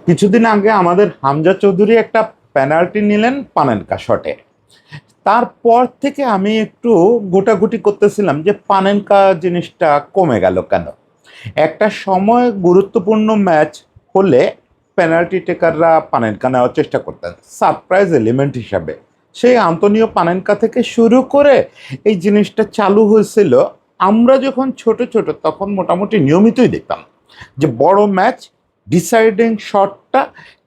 কিছুদিন আগে আমাদের হামজা চৌধুরী একটা পেনাল্টি নিলেন পানেনকা শটে। তারপর থেকে আমি একটু গোটাগুটি করতেছিলাম যে পানেনকা জিনিসটা কমে গেল কেন। একটা সময় গুরুত্বপূর্ণ ম্যাচ হলে পেনাল্টি টেকাররা পানেনকা নেওয়ার চেষ্টা করতেন সারপ্রাইজ এলিমেন্ট হিসাবে। সেই আন্তোনিও পানেনকা থেকে শুরু করে এই জিনিসটা চালু হয়েছিল। আমরা যখন ছোট ছোট তখন মোটামুটি নিয়মিতই দেখতাম যে বড় ম্যাচ ডিসাইডিং শটটা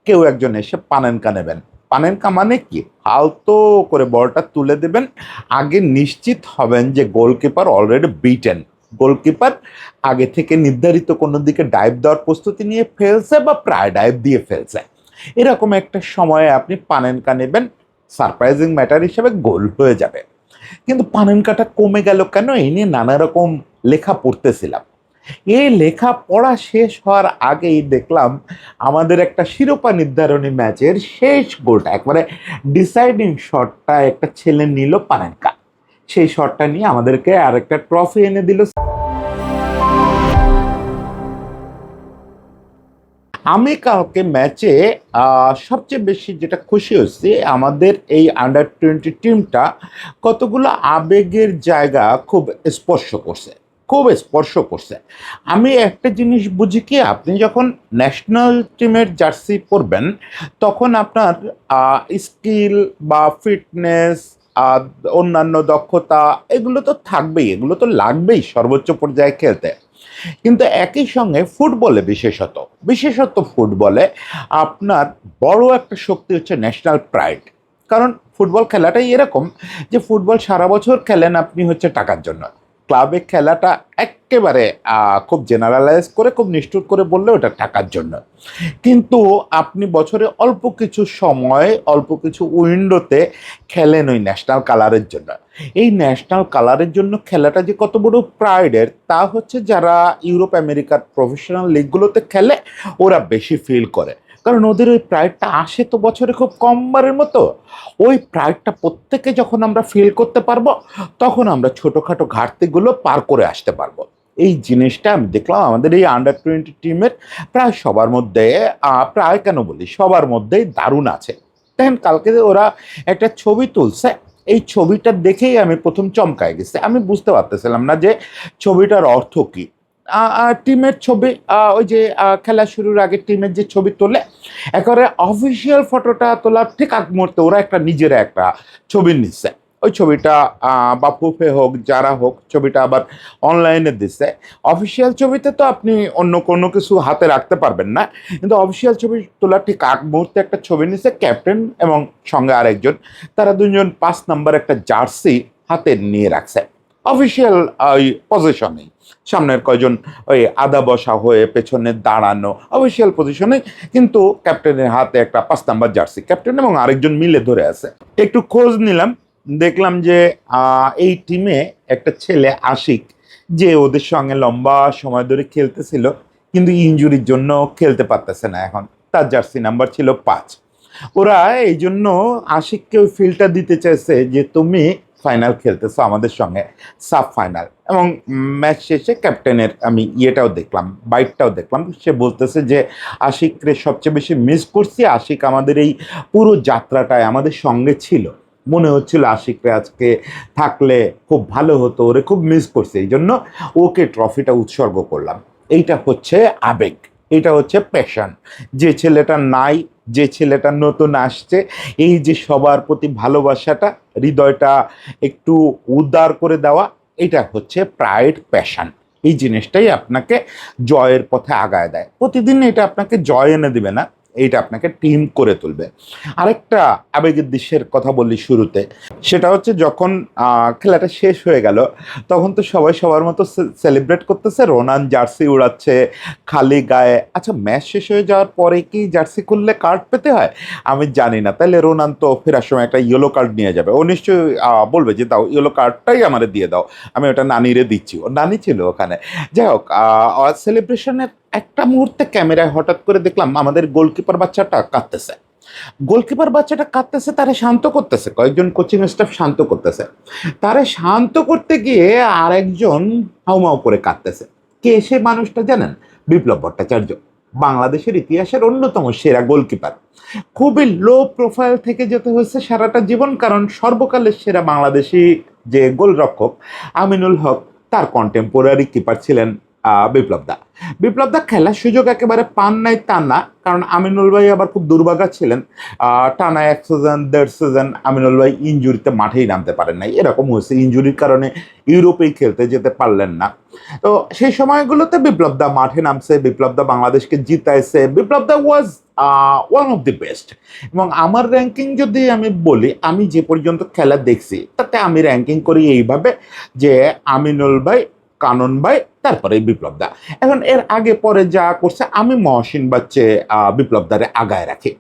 কেউ একজন এসে পানেনকা নেবেন। পানেনকা মানে কি, আলতো করে বলটা তুলে দেবেন, আগে নিশ্চিত হবেন যে গোলকিপার অলরেডি বিটেন, গোলকিপার আগে থেকে নির্ধারিত কোনো দিকে ডাইভ দেওয়ার প্রস্তুতি নিয়ে ফেলছে বা প্রায় ডাইভ দিয়ে ফেলছে। এরকম একটা সময়ে আপনি পানেনকা নেবেন, সারপ্রাইজিং ম্যাটার হিসেবে গোল হয়ে যাবে। কিন্তু পানেনকাটা কমে গেল কেন, এই নিয়ে নানা রকম লেখা পড়তেছিলাম। এই লেখা পড়া শেষ হওয়ার আগেই দেখলাম আমাদের একটা শিরোপা নির্ধারণী ম্যাচের শেষ গোলটা, একবারে ডিসাইডিং শটটা একটা ছেলে নিল পানেনকা। সেই শটটা নিয়ে আমাদেরকে আরেকটা ট্রফি এনে দিল। আমি কালকে ম্যাচে সবচেয়ে বেশি যেটা খুশি হচ্ছি, আমাদের এই আন্ডার 20 টিমটা কতগুলো আবেগের জায়গা খুব স্পর্শ করছে, খুব স্পর্শ করছে। আমি একটা জিনিস বুঝি কি, আপনি যখন ন্যাশনাল টিমের জার্সি পরবেন তখন আপনার স্কিল বা ফিটনেস, অন্যান্য দক্ষতা, এগুলো তো থাকবেই, এগুলো তো লাগবেই সর্বোচ্চ পর্যায়ে খেলতে। কিন্তু একই সঙ্গে ফুটবলে বিশেষত বিশেষত ফুটবলে আপনার বড় একটা শক্তি হচ্ছে ন্যাশনাল প্রাইড। কারণ ফুটবল খেলাটাই এরকম যে ফুটবল সারা বছর খেলেন আপনি হচ্ছে টাকার জন্য। ক্লাবে খেলাটা একেবারে খুব জেনারেলাইজ করে, খুব নিষ্ঠুর করে বললে ওটা টাকার জন্য। কিন্তু আপনি বছরে অল্প কিছু সময়, অল্প কিছু উইন্ডোতে খেলেন ওই ন্যাশনাল কালারের জন্য। এই ন্যাশনাল কালারের জন্য খেলাটা যে কত বড় প্রাইডের, তা হচ্ছে যারা ইউরোপ আমেরিকার প্রফেশনাল লিগগুলোতে খেলে ওরা বেশি ফিল করে। কারণ ওদের ওই প্রাইডটা আসে তো বছরে খুব কমবারের মতো। ওই প্রাইডটা প্রত্যেকে যখন আমরা ফিল করতে পারবো, তখন আমরা ছোটোখাটো ঘাটতিগুলো পার করে আসতে পারবো। এই জিনিসটা আমি দেখলাম আমাদের এই আন্ডার 20 টিমের প্রায় সবার মধ্যে, প্রায় কেন বলি সবার মধ্যেই দারুণ আছে। দেখেন কালকে ওরা একটা ছবি তুলছে, এই ছবিটা দেখেই আমি প্রথম চমকায় গেছি। আমি বুঝতে পারতেছিলাম না যে ছবিটার অর্থ কি। টিমের ছবি, ওই যে খেলা শুরুর আগে টিমের যে ছবি তোলে, একেবারে অফিসিয়াল ফটোটা তোলার ঠিক আগ মুহূর্তে ওরা একটা নিজেরা একটা ছবি নিচ্ছে। ওই ছবিটা বাফুফে হোক যারা হোক, ছবিটা আবার অনলাইনে দিচ্ছে। অফিসিয়াল ছবিতে তো আপনি অন্য কোনো কিছু হাতে রাখতে পারবেন না, কিন্তু অফিসিয়াল ছবি তোলার ঠিক আগ মুহূর্তে একটা ছবি নিচ্ছে ক্যাপ্টেন এবং সঙ্গে আরেকজন। তারা দুজন 5 নম্বর একটা জার্সি হাতে নিয়ে রাখছে অফিসিয়াল ওই পজিশনে। সামনের কয়জন ওই আদা বসা হয়ে পেছনে দাঁড়ানো অফিসিয়াল পজিশনে, কিন্তু ক্যাপ্টেনের হাতে একটা 5 নম্বর জার্সি, ক্যাপ্টেন এবং আরেকজন মিলে ধরে আছে। একটু খোঁজ নিলাম, দেখলাম যে এই টিমে একটা ছেলে আশিক, যে ওদের সঙ্গে লম্বা সময় ধরে খেলতেছিল কিন্তু ইনজুরির জন্য খেলতে পারতেছে না এখন। তার জার্সি নাম্বার ছিল 5। ওরা এই জন্য আশিককে ওই ফিল্ডটা দিতে চাইছে যে তুমি ফাইনাল খেলতেছো আমাদের সঙ্গে, সাব ফাইনাল। এবং ম্যাচ শেষে ক্যাপ্টেনের আমি ইয়েটাও দেখলাম, বাইটটাও দেখলাম, সে বলতেছে যে আশিকরে সবচেয়ে বেশি মিস করছি, আশিক আমাদের এই পুরো যাত্রাটায় আমাদের সঙ্গে ছিল, মনে হচ্ছিল আশিকরে আজকে থাকলে খুব ভালো হতো, ওরে খুব মিস করছে, এই জন্য ওকে ট্রফিটা উৎসর্গ করলাম। এইটা হচ্ছে আবেগ, এটা হচ্ছে প্যাশন। যে ছেলেটা নাই, যে ছেলেটা নতুন আসছে, এই যে সবার প্রতি ভালোবাসাটা, হৃদয়টা একটু উদার করে দেওয়া, এটা হচ্ছে প্রাইড, প্যাশন। এই জিনিসটাই আপনাকে জয়ের পথে আগায় দেয়। প্রতিদিন এটা আপনাকে জয় এনে দিবে না, এইটা আপনাকে টিম করে তুলবে। আরেকটা আবেগের দৃশ্যের কথা বললি শুরুতে, সেটা হচ্ছে যখন খেলাটা শেষ হয়ে গেল তখন তো সবাই সবার মতো সেলিব্রেট করতেছে, রোনান জার্সি উড়াচ্ছে খালি গায়ে। আচ্ছা, ম্যাচ শেষ হয়ে যাওয়ার পরে কি জার্সি খুললে কার্ড পেতে হয়? আমি জানি না। তাহলে রোনান তো ফেরার সময় একটা ইয়েলো কার্ড নিয়ে যাবে, ও নিশ্চয়ই বলবে যে দাও ইয়েলো কার্ডটাই আমারে দিয়ে দাও, আমি ওটা নানিরে দিচ্ছি, ও নানি ছিল ওখানে। যাই হোক, সেলিব্রেশনের একটা মুহূর্তে ক্যামেরায় হঠাৎ করে দেখলাম আমাদের গোলকিপার বাচ্চাটা কাঁদতেছে। গোলকিপার বাচ্চাটা কাঁদতেছে, তারে শান্ত করতেছে কয়েকজন কোচিং স্টাফ, শান্ত করতেছে। তারে শান্ত করতে গিয়ে আরেকজন হাউমাউ করে কাঁদতেছে। কে সে মানুষটা জানেন? বিপ্লব ভট্টাচার্য। বাংলাদেশের ইতিহাসের অন্যতম সেরা গোলকিপার। খুবই লো প্রোফাইল থেকে যেতে হয়েছে সারাটা জীবন, কারণ সর্বকালের সেরা বাংলাদেশি যে গোলরক্ষক আমিনুল হক, তার কন্টেম্পোরারি কিপার ছিলেন বিপ্লব দা। বিপ্লব দা খেলার সুযোগ একেবারে পান নাই তা না, কারণ আমিনুল ভাই আবার খুব দুর্ভাগা ছিলেন। টানা 1 সিজন 1.5 সিজন আমিনুল ভাই ইনজুরিতে মাঠেই নামতে পারেন নাই, এরকম হয়েছে। ইনজুরির কারণে ইউরোপেই খেলতে যেতে পারলেন না। তো সেই সময়গুলোতে বিপ্লব দা মাঠে নামছে, বিপ্লব দা বাংলাদেশকে জিতাইছে। Biplab da was one of the best. এবং আমার র্যাঙ্কিং যদি আমি বলি, আমি যে পর্যন্ত খেলা দেখছি তাতে আমি র্যাঙ্কিং করি এইভাবে যে আমিনুল ভাই, কানন ভাই, তারপরে বিপ্লব দা। এখন এর আগে পরে যা করছে আমি মহসিন বাচ্চে বিপ্লব দারে আগায় রাখি।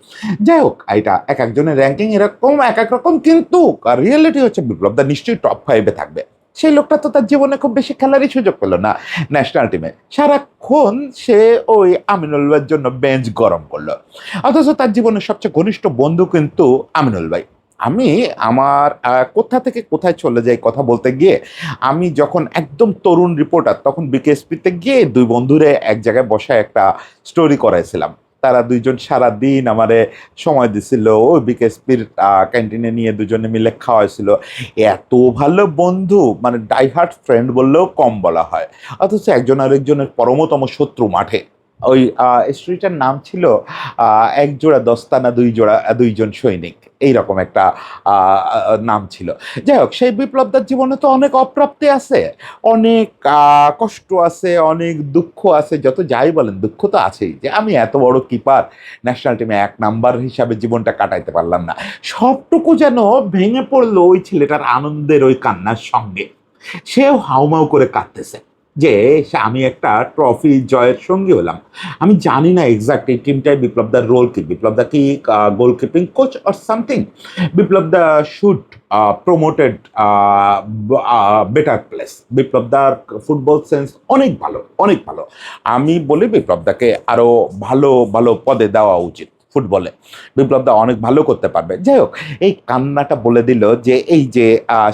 যাই হোক, এটা এক একজনের র্যাঙ্কিং এরকম এক এক রকম, কিন্তু রিয়েলিটি হচ্ছে বিপ্লব দা নিশ্চয়ই টপ 5-এ থাকবে। সেই লোকটা তো তার জীবনে খুব বেশি খেলারই সুযোগ পেল না ন্যাশনাল টিমে। সারাক্ষণ সে ওই আমিনুল ভাইয়ের জন্য বেঞ্চ গরম করলো, অথচ তার জীবনের সবচেয়ে ঘনিষ্ঠ বন্ধু কিন্তু আমিনুল ভাই। আমি আমার কোথা থেকে কোথায় চলে যাই কথা বলতে গিয়ে, আমি যখন একদম তরুণ রিপোর্টার তখন বিকেএসপিতে গিয়ে দুই বন্ধুরে এক জায়গায় বসায় একটা স্টোরি করাইছিলাম। তারা দুইজন সারা দিন আমারে সময় দিছিল, ওই বিকেএসপির ক্যান্টিনে নিয়ে দুজনে মিলে খাওয়াইছিল। এত ভালো বন্ধু, মানে ডাইহার্ট ফ্রেন্ড বললেও কম বলা হয়, অথচ একজন আরেকজনের পরমতম শত্রু মাঠে। ওই স্টোরিটার নাম ছিল এক জোড়া দস্তানা দুইজন সৈনিক, এইরকম একটা নাম ছিল। যাই হোক, সেই বিপ্লবদার জীবনে তো অনেক অপ্রাপ্তি আছে, অনেক কষ্ট আছে, অনেক দুঃখ আছে। যত যাই বলেন, দুঃখ তো আছেই যে আমি এত বড় কিপার, ন্যাশনাল টিমে 1 নাম্বার হিসাবে জীবনটা কাটাইতে পারলাম না। সবটুকু যেন ভেঙে পড়লো ওই ছেলেটার আনন্দের ওই কান্নার সঙ্গে। সেও হাউমাউ করে কাঁদতেছে যে আমি একটা ট্রফি জয়ের সঙ্গী হলাম। আমি জানি না এক্সাক্ট এই টিমটায় বিপ্লবদার রোল কি। বিপ্লবদা কি গোলকিপিং coach or something? Biplabda should promoted better place. বিপ্লবদার ফুটবল সেন্স অনেক ভালো, অনেক ভালো। আমি বলি বিপ্লবদাকে আরো ভালো ভালো পদে দেওয়া উচিত ফুটবলে। বিপ্লবদা অনেক ভালো করতে পারবে। যাই হোক, এই কান্নাটা বলে দিল যে এই যে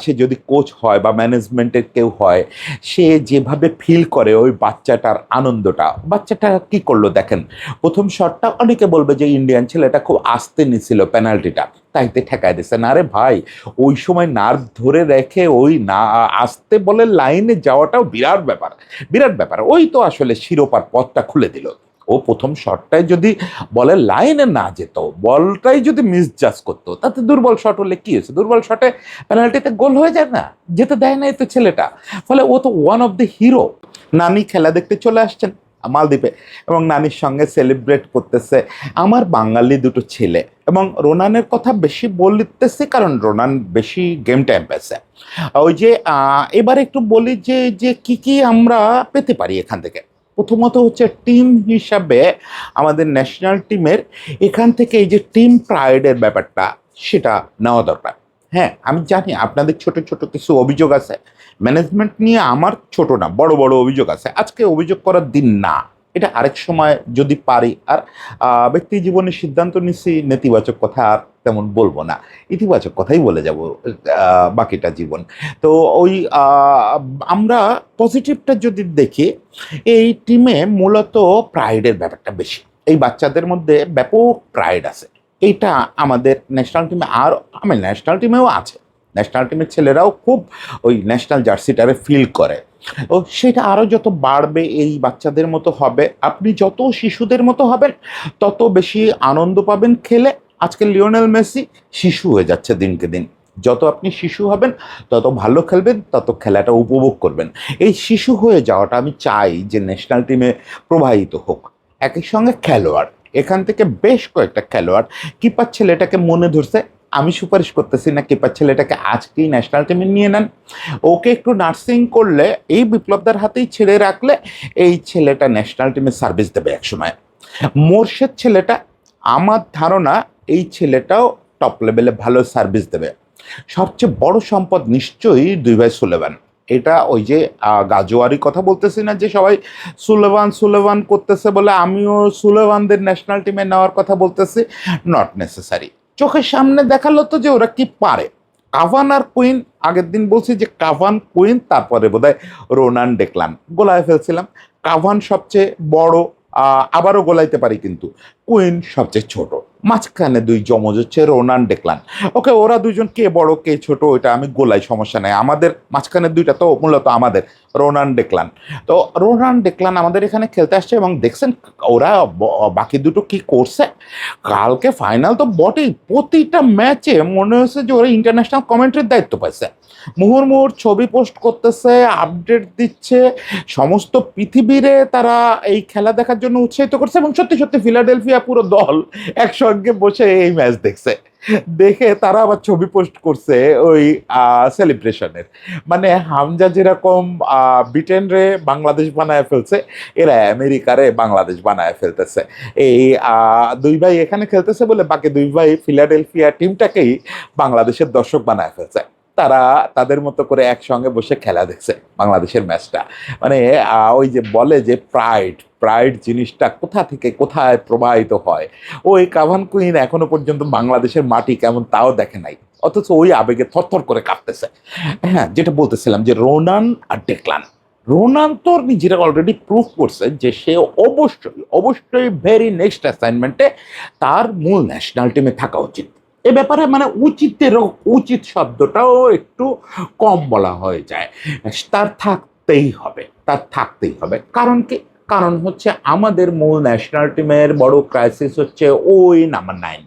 সে যদি কোচ হয় বা ম্যানেজমেন্টের কেউ হয়, সে যেভাবে ফিল করে ওই বাচ্চাটার আনন্দটা। বাচ্চাটা কি করলো দেখেন, প্রথম শটটা অনেকে বলবে যে ইন্ডিয়ান ছেলেটা খুব আস্তে নিছিল পেনাল্টিটা, তাইতে ঠেকায় দিচ্ছে না। আরে ভাই, ওই সময় নার্ভ ধরে রেখে ওই না আসতে বলে লাইনে যাওয়াটাও বিরাট ব্যাপার, বিরাট ব্যাপার। ওই তো আসলে শিরোপার পথটা খুলে দিল। ও প্রথম শটটায় যদি বলে লাইনে না যেত, বলটাই যদি মিসজাজ করতো, তাতে দুর্বল শট হলে কি হয়েছে? দুর্বল শটে পেনাল্টিতে গোল হয়ে যায় না, যেতে দেয় না এই তো ছেলেটা। ফলে ও তো ওয়ান অফ দ্য হিরো। নানি খেলা দেখতে চলে আসছেন মালদ্বীপে এবং নানির সঙ্গে সেলিব্রেট করতেছে। আমার বাঙালি দুটো ছেলে, এবং রোনানের কথা বেশি বলতেছি কারণ রোনান বেশি গেম টাইম পেয়েছে। ওই যে এবার একটু বলি যে যে কি কি আমরা পেতে পারি এখান থেকে। প্রথমত হচ্ছে টিম হিসাবে আমাদের ন্যাশনাল টিমের এখান থেকে এই যে টিম প্রাইডের ব্যাপারটা, সেটা নেওয়া দরকার। হ্যাঁ, আমি জানি আপনাদের ছোট ছোট কিছু অভিযোগ আছে ম্যানেজমেন্ট নিয়ে, আমার ছোট না বড় বড় অভিযোগ আছে। আজকে অভিযোগ করার দিন না, এটা আরেক সময় যদি পারি। আর ব্যক্তি জীবনে সিদ্ধান্ত নিচ্ছি, নেতিবাচক কথা আর তেমন বলবো না, ইতিবাচক কথাই বলে যাব বাকিটা জীবন। তো ওই আমরা পজিটিভটা যদি দেখি, এই টিমে মূলত প্রাইডের ব্যাপারটা বেশি। এই বাচ্চাদের মধ্যে ব্যাপক প্রাইড আছে। এইটা আমাদের ন্যাশনাল টিমে, আর আমি ন্যাশনাল টিমেও আছে। ন্যাশনাল টিমের ছেলেরাও খুব ওই ন্যাশনাল জার্সিটারে ফিল করে। ও সেটা আরও যত বাড়বে, এই বাচ্চাদের মতো হবে, আপনি যত শিশুদের মতো হবেন তত বেশি আনন্দ পাবেন খেলে। আজকে লিওনেল মেসি শিশু হয়ে যাচ্ছে দিনকে দিন। যত আপনি শিশু হবেন তত ভালো খেলবেন, তত খেলাটা উপভোগ করবেন। এই শিশু হয়ে যাওয়াটা আমি চাই যে ন্যাশনাল টিমে প্রবাহিত হোক। একই সঙ্গে খেলোয়াড়, এখান থেকে বেশ কয়েকটা খেলোয়াড়, কিপার ছেলেটাকে মনে ধরছে। আমি সুপারিশ করতেছি না কিপার ছেলেটাকে আজকেই ন্যাশনাল টিমে নিয়ে নেন। ওকে একটু নার্সিং করলে, এই বিপ্লবদার হাতেই ছেড়ে রাখলে এই ছেলেটা ন্যাশনাল টিমে সার্ভিস দেবে একসময়। মোর্শেদ ছেলেটা, আমার ধারণা এই ছেলেটাও টপ লেভেলে ভালো সার্ভিস দেবে। সবচেয়ে বড় সম্পদ নিশ্চয়ই দুই ভাই সুলেমান। এটা ওই যে গাজোয়ারি কথা বলতেছি না যে সবাই সুলেমান সুলেমান করতেছে বলে আমিও সুলেমানদের ন্যাশনাল টিমে নেওয়ার কথা বলতেছি, নট নেসেসারি। চোখের সামনে দেখালো তো যে ওরা কি পারে। কাভান আর কুইন, আগের দিন বলছি যে কাভান কুইন, তারপরে বোধহয় রোনান ডেকলান, গোলায় ফেলছিলাম। কাভান সবচেয়ে বড়, আবারও গোলাইতে পারি, কিন্তু কুইন সবচেয়ে ছোট। মাঝখানে দুই যমজ হচ্ছে রোনান ডেকলান। ওকে, ওরা দুজন কে বড় কে ছোট ওইটা আমি গোলাই, সমস্যা নাই। আমাদের মাঝখানে দুইটা তো মূলত আমাদের রোনান ডেকলান। তো রোনান ডেকলান আমাদের এখানে খেলতে আসছে, এবং দেখছেন ওরা বাকি দুটো কি করছে। কালকে ফাইনাল তো বটেই, প্রতিটা ম্যাচে মনে হচ্ছে যে ওরা ইন্টারন্যাশনাল কমেন্ট্রির দায়িত্ব পাইছে। মুহুর্মুহুর ছবি পোস্ট করতেছে, আপডেট দিচ্ছে, সমস্ত পৃথিবীরে তারা এই খেলা দেখার জন্য উৎসাহিত করছে। এবং সত্যি সত্যি ফিলাডেলফিয়া পুরো দল একসঙ্গে বসে এই ম্যাচ দেখছে, দেখে তারা আবার ছবি পোস্ট করছে ওই সেলিব্রেশনের। মানে হামজা যেরকম ব্রিটেনরে বাংলাদেশ বানায় ফেলছে, এরা আমেরিকারে বাংলাদেশ বানায় ফেলতেছে। এই দুই ভাই এখানে খেলতেছে বলে বাকি দুই ভাই ফিলাডেলফিয়া টিমটাকেই বাংলাদেশের দর্শক বানায় ফেলছে। তারা তাদের মতো করে একসঙ্গে বসে খেলা দেখছে বাংলাদেশের ম্যাচটা। মানে ওই যে বলে যে প্রাইড প্রাইড জিনিসটা কোথা থেকে কোথায় প্রবাহিত হয়। ওই কাভান কুইন এখনো পর্যন্ত বাংলাদেশের মাটি কেমন তাও দেখে নাই, অথচ ওই আবেগে থরথর করে কাঁপতেছে। হ্যাঁ, যেটা বলতেছিলাম যে রোনান আর ডেকলান, রোনান তো নিজেরা অলরেডি প্রুভ করছে যে সে অবশ্যই অবশ্যই ভেরি নেক্সট অ্যাসাইনমেন্টে তার মূল ন্যাশনাল টিমে থাকা উচিত। এ ব্যাপারে মানে উচিতেরও, উচিত শব্দটাও একটু কম বলা হয়ে যায়। তার থাকতেই হবে, তার থাকতেই হবে। কারণ কি? কারণ হচ্ছে আমাদের মূল ন্যাশনাল টিমের বড় ক্রাইসিস হচ্ছে ওই নাম্বার 9।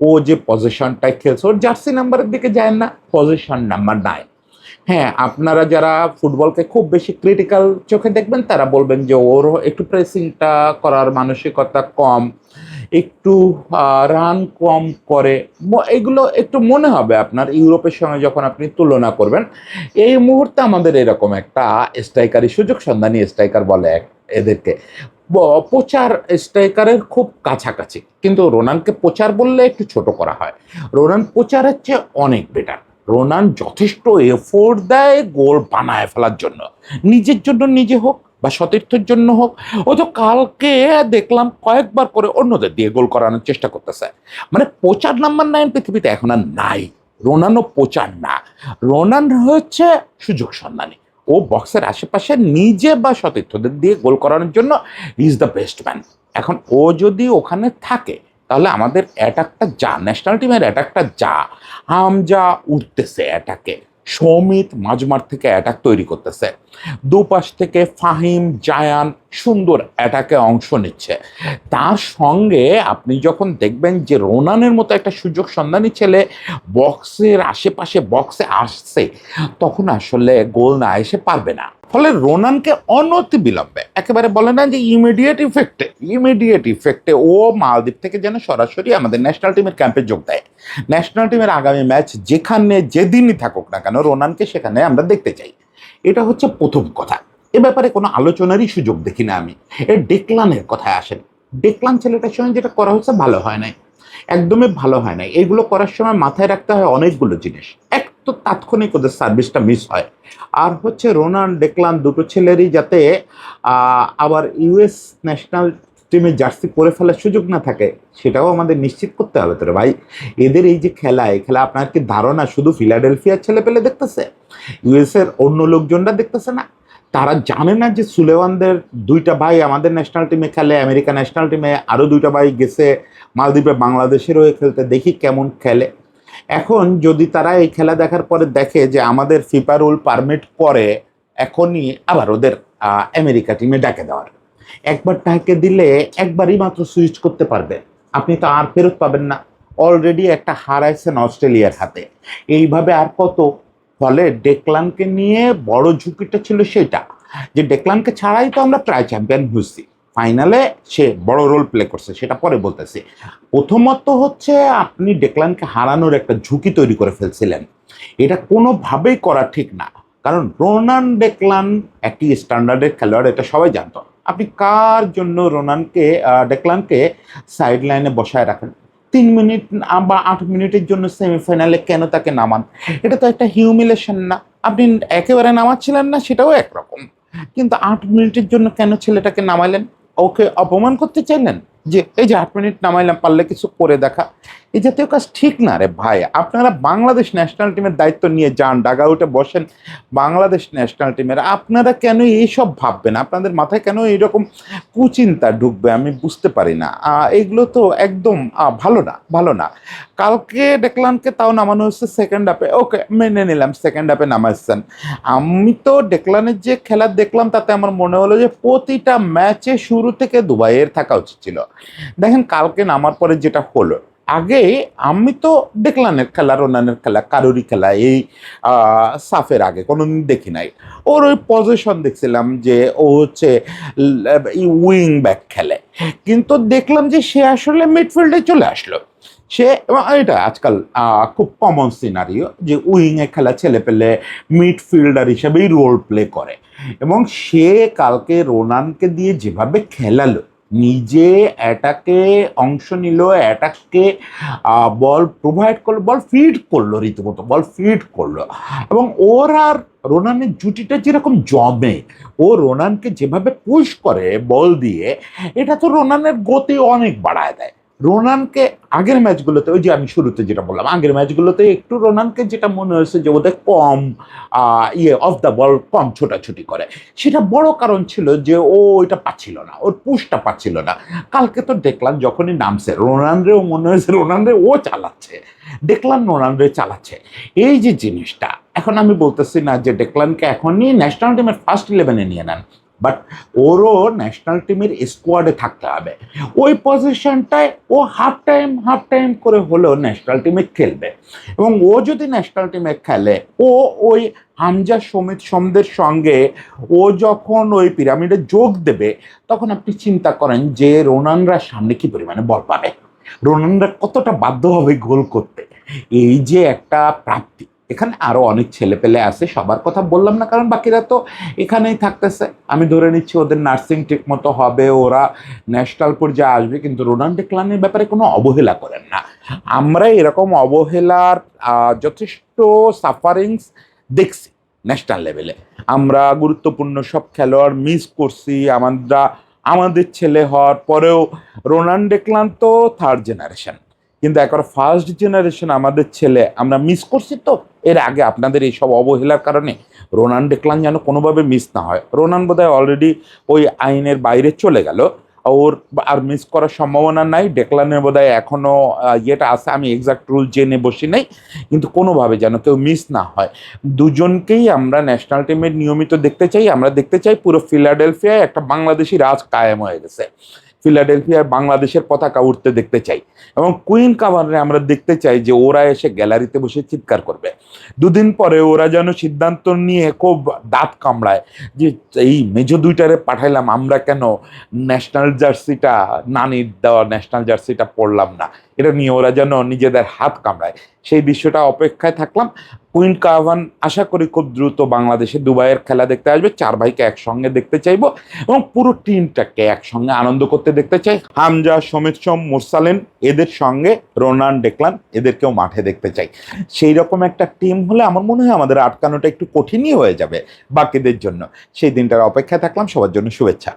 ও যে পজিশনটায় খেলছে, ওর জার্সি নাম্বারের দিকে যায় না, পজিশন নাম্বার 9। হ্যাঁ, আপনারা যারা ফুটবলকে খুব বেশি ক্রিটিক্যাল চোখে দেখবেন তারা বলবেন যে ওর একটু প্রেসিংটা করার মানসিকতা কম, একটু রান কম করে। এগুলো একটু মনে হবে আপনার ইউরোপের সঙ্গে যখন আপনি তুলনা করবেন। এই মুহূর্তে আমাদের এরকম একটা স্ট্রাইকারই, সুযোগ সন্ধানী স্ট্রাইকার বলে এদেরকে, পোচার স্ট্রাইকারের খুব কাছাকাছি। কিন্তু রোনানকে পোচার বললে একটু ছোট করা হয়, রোনান পোচারের চেয়ে অনেক বেটার। রোনান যথেষ্ট এফোর্ট দেয় গোল বানায় ফেলার জন্য, নিজের জন্য নিজে হোক বা সতীর্থের জন্য হোক। ও তো কালকে দেখলাম কয়েকবার করে অন্যদের দিয়ে গোল করানোর চেষ্টা করতেছে। মানে পোচার নাম্বার 9 পৃথিবীতে এখন আর নাই। রোনানও পোচার না, রোনান হচ্ছে সুযোগ সন্ধানী। ও বক্সের আশেপাশে নিজে বা সতীর্থদের দিয়ে গোল করানোর জন্য ইজ দ্য বেস্ট ম্যান। এখন ও যদি ওখানে থাকে তাহলে আমাদের অ্যাটাকটা যা, ন্যাশনাল টিমের অ্যাটাকটা যা, হামজা উঠতেছে অ্যাটাকে, সৌমিত মাঝমাঠ থেকে অ্যাটাক তৈরি করতেছে, দুপাশ থেকে ফাহিম জায়ান সুন্দর অ্যাটাকে অংশ নিচ্ছে। তার সঙ্গে আপনি যখন দেখবেন যে রোনানের মতো একটা সুযোগ সন্ধানী ছেলে বক্সের আশেপাশে বক্সে আসছে, তখন আসলে গোল না এসে পারবে না। ফলে রোনানকে অনতি বিলম্বে, একেবারে বলে না যে ইমিডিয়েট ইফেক্টে ও মালদ্বীপ থেকে যেন সরাসরি আমাদের ন্যাশনাল টিমের ক্যাম্পে যোগ দেয়। ন্যাশনাল টিমের আগামী ম্যাচ যেখানে যেদিনই থাকুক না কেন, রোনানকে সেখানে আমরা দেখতে চাই। এটা হচ্ছে প্রথম কথা। এ ব্যাপারে কোনো আলোচনারই সুযোগ দেখি না আমি। এর ডেকলানের কথায় আসেন। ডেকলান ছেলেটার সঙ্গে যেটা করা হচ্ছে ভালো হয় নাই, একদমই ভালো হয় নাই। এগুলো করার সময় মাথায় রাখতে হয় অনেকগুলো জিনিস। এক তো তাৎক্ষণিক ওদের সার্ভিসটা মিস হয়, আর হচ্ছে রোনান ডেকলান দুটো ছেলেরই যাতে আবার ইউএস ন্যাশনাল টিমে জার্সি পরে ফেলার সুযোগ না থাকে, সেটাও আমাদের নিশ্চিত করতে হবে। তো ভাই, এদের এই যে খেলা, এই খেলা আপনার কি ধারণা শুধু ফিলাডেলফিয়ার ছেলে পেলে দেখতেছে, ইউএস এর অন্য লোকজনরা দেখতেছে না? তারা জানে না যে সুলেওয়ানদের দুইটা ভাই আমাদের ন্যাশনাল টিমে খেলে, আমেরিকা ন্যাশনাল টিমে আরও দুইটা ভাই গেছে মালদ্বীপে বাংলাদেশের হয়ে খেলতে, দেখি কেমন খেলে। এখন যদি তারা এই খেলা দেখার পরে দেখে যে আমাদের ফিফা রুল পারমিট করে এখনই আবার ওদের আমেরিকা টিমে ডাকে দেওয়ার, একবার ডাকে দিলে একবারই মাত্র সুইচ করতে পারবে, আপনি তো আর ফেরত পাবেন না। অলরেডি একটা হারাইছেন অস্ট্রেলিয়ার হাতে, এইভাবে আর কত? ফলে ডেকলানকে নিয়ে বড় ঝুঁকিটা ছিল সেটা, যে ডেকলানকে ছাড়াই তো আমরা প্রায় চ্যাম্পিয়ন হয়েছি, ফাইনালে সে বড় রোল প্লে করছে, সেটা পরে বলতেছি। প্রথমত হচ্ছে আপনি ডেকলানকে হারানোর একটা ঝুঁকি তৈরি করে ফেলছিলেন, এটা কোনোভাবেই করা ঠিক না। কারণ রোনান ডেকলান একই স্ট্যান্ডার্ডের খেলোয়াড়, এটা সবাই জানতো। আপনি কার জন্য ডেকলানকে সাইড লাইনে বসায় রাখেন? 3 মিনিট বা 8 মিনিটের জন্য সেমিফাইনালে কেন তাকে নামান? এটা তো একটা হিউমিলেশন না? আপনি একেবারে নামাচ্ছিলেন না, সেটাও একরকম, কিন্তু 8 মিনিটের জন্য কেন ছেলেটাকে নামাইলেন? ওকে অপমান করতে চাইলেন? যে এই যে 8 মিনিট নামাইলাম, পারলে কিছু করে দেখা, এই জাতীয় কাজ ঠিক না রে ভাই। আপনারা বাংলাদেশ ন্যাশনাল টিমের দায়িত্ব নিয়ে যান, ডাগা উঠে বসেন বাংলাদেশ ন্যাশনাল টিমের। আপনারা কেন এইসব ভাববেন? আপনাদের মাথায় কেন এইরকম কুচিন্তা ঢুকবে? আমি বুঝতে পারি না। এগুলো তো একদম ভালো না, ভালো না। কালকে ডেকলানকে তাও নামানো হচ্ছে সেকেন্ড হাফে, ওকে মেনে নিলাম, সেকেন্ড হাফে নামাচ্ছেন। আমি তো ডেকলানের যে খেলা দেখলাম তাতে আমার মনে হলো যে প্রতিটা ম্যাচে শুরু থেকে দুবাইয়ের থাকা উচিত ছিল। দেখেন কালকে নামার পরে যেটা হলো, আগে আমি তো ডেকলানের খেলা, রোনানের খেলা, কারোরই খেলা এই সাফের আগে কোনোদিন দেখি নাই। ওর ওই পজিশন দেখছিলাম যে ও হচ্ছে উইং ব্যাক খেলে, কিন্তু দেখলাম যে সে আসলে মিডফিল্ডে চলে আসলো। সে, এবং এটা আজকাল খুব কমন সিনারিও যে উইংয়ে খেলা ছেলে পেলে মিডফিল্ডার হিসেবেই রোল প্লে করে। এবং সে কালকে রোনানকে দিয়ে যেভাবে খেলালো, নিজে অ্যাটাকে অংশ নিল, অ্যাটাককে বল প্রোভাইড করলো, বল ফিড করলো, রীতিমতো বল ফিড করলো। এবং ওর আর রোনানের জুটিটা যেরকম জমে, ও রোনানকে যেভাবে পুশ করে বল দিয়ে, এটা তো রোনানের গতি অনেক বাড়ায় দেয়। রোনানকে আগের ম্যাচগুলোতে, ওই যে আমি শুরুতে যেটা বললাম, আগের ম্যাচগুলোতে একটু রোনানকে যেটা মনে হয়েছে যে ওদের কম অফ দ্য বল কম ছোটাছুটি করে, সেটা বড় কারণ ছিল যে ও ওইটা পাচ্ছিল না, ওর পুশটা পাচ্ছিল না। কালকে তো দেখলাম যখনই নামছে রোনানরেও মনে হয়েছে রোনানরে ও চালাচ্ছে, দেখলাম রোনানরে চালাচ্ছে। এই যে জিনিসটা, এখন আমি বলতেছি না যে ডেকলানকে এখনই ন্যাশনাল টিমের ফার্স্ট 11-এ নিয়ে নেন, বাট ওরও ন্যাশনাল টিমের স্কোয়াডে থাকতে হবে। ওই পজিশনটায় ও হাফ টাইম করে হলেও ন্যাশনাল টিমে খেলবে। এবং ও যদি ন্যাশনাল টিমে খেলে, ও ওই হামজা সমিত সোমদের সঙ্গে ও যখন ওই পিরামিডে যোগ দেবে, তখন আপনি চিন্তা করেন যে রোনানরা সামনে কি পরিমাণে বল পাবে, রোনানরা কতটা বাধ্য হবে গোল করতে। এই যে একটা প্রাপ্তি, এখানে আরো অনেক ছেলে পেলে আছে, সবার কথা বললাম না কারণ বাকিরা তো এখানেই থাকতেছে। আমি ধরে নিচ্ছি ওদের নার্সিং ঠিক মতো হবে, ওরা ন্যাশনাল পর্যায়ে আসবে, কিন্তু রোনান ডেকলানের ব্যাপারে কোনো অবহেলা করেন না। আমরা এরকম অবহেলার যথেষ্ট সাফারিংস দেখছি ন্যাশনাল লেভেলে। আমরা গুরুত্বপূর্ণ সব খেলোয়াড় মিস করছি, আমরা আমাদের ছেলে হওয়ার পরেও। রোনান ডেকলান তো থার্ড জেনারেশন, কিন্তু একবার ফার্স্ট জেনারেশন আমাদের ছেলে আমরা মিস করছি। তো এর আগে আপনাদের এইসব অবহেলার কারণে রোনান ডেকলান যেন কোনোভাবে মিস না হয়। রোনান বোধহয় অলরেডি ওই আইনের বাইরে চলে গেল, ওর আর মিস করার সম্ভাবনা নাই। ডেকলানের বোধহয় এখনো ইয়েটা আছে, আমি এক্সাক্ট রুল জেনে বসি নাই, কিন্তু কোনোভাবে যেন কেউ মিস না হয়। দুজনকেই আমরা ন্যাশনাল টিমের নিয়মিত দেখতে চাই। আমরা দেখতে চাই পুরো ফিলাডেলফিয়ায় একটা বাংলাদেশি রাজ কায়েম হয়ে গেছে, ফিলাডেলফিয়ায় বাংলাদেশের পতাকা উঠতে দেখতে চাই। এবং কুইন কাভারে আমরা দেখতে চাই যে ওরা এসে গ্যালারিতে বসে চিৎকার করবে। দুদিন পরে ওরা যেন সিদ্ধান্ত নিয়ে খুব দাঁত কামড়ায় যে এই মেজো দুইটারে পাঠাইলাম, আমরা কেন ন্যাশনাল জার্সিটা, নানির দেওয়া ন্যাশনাল জার্সিটা পরলাম না, এটা নিয়ে ওরা যেন নিজেদের হাত কামড়ায়। সেই দৃশ্যটা অপেক্ষায় থাকলাম। কুইন কাভান আশা করি খুব দ্রুত বাংলাদেশে দুবাইয়ের খেলা দেখতে আসবে। চার ভাইকে একসঙ্গে দেখতে চাইবো এবং পুরো টিমটাকে একসঙ্গে আনন্দ করতে দেখতে চাই। হামজা, সমিত সোম, মুরসালিন, এদের সঙ্গে রোনান ডেকলান, এদেরকেও মাঠে দেখতে চাই। সেই রকম একটা টিম হলে আমার মনে হয় আমাদের আটকানোটা একটু কঠিনই হয়ে যাবে বাকিদের জন্য। সেই দিনটার অপেক্ষায় থাকলাম। সবার জন্য শুভেচ্ছা।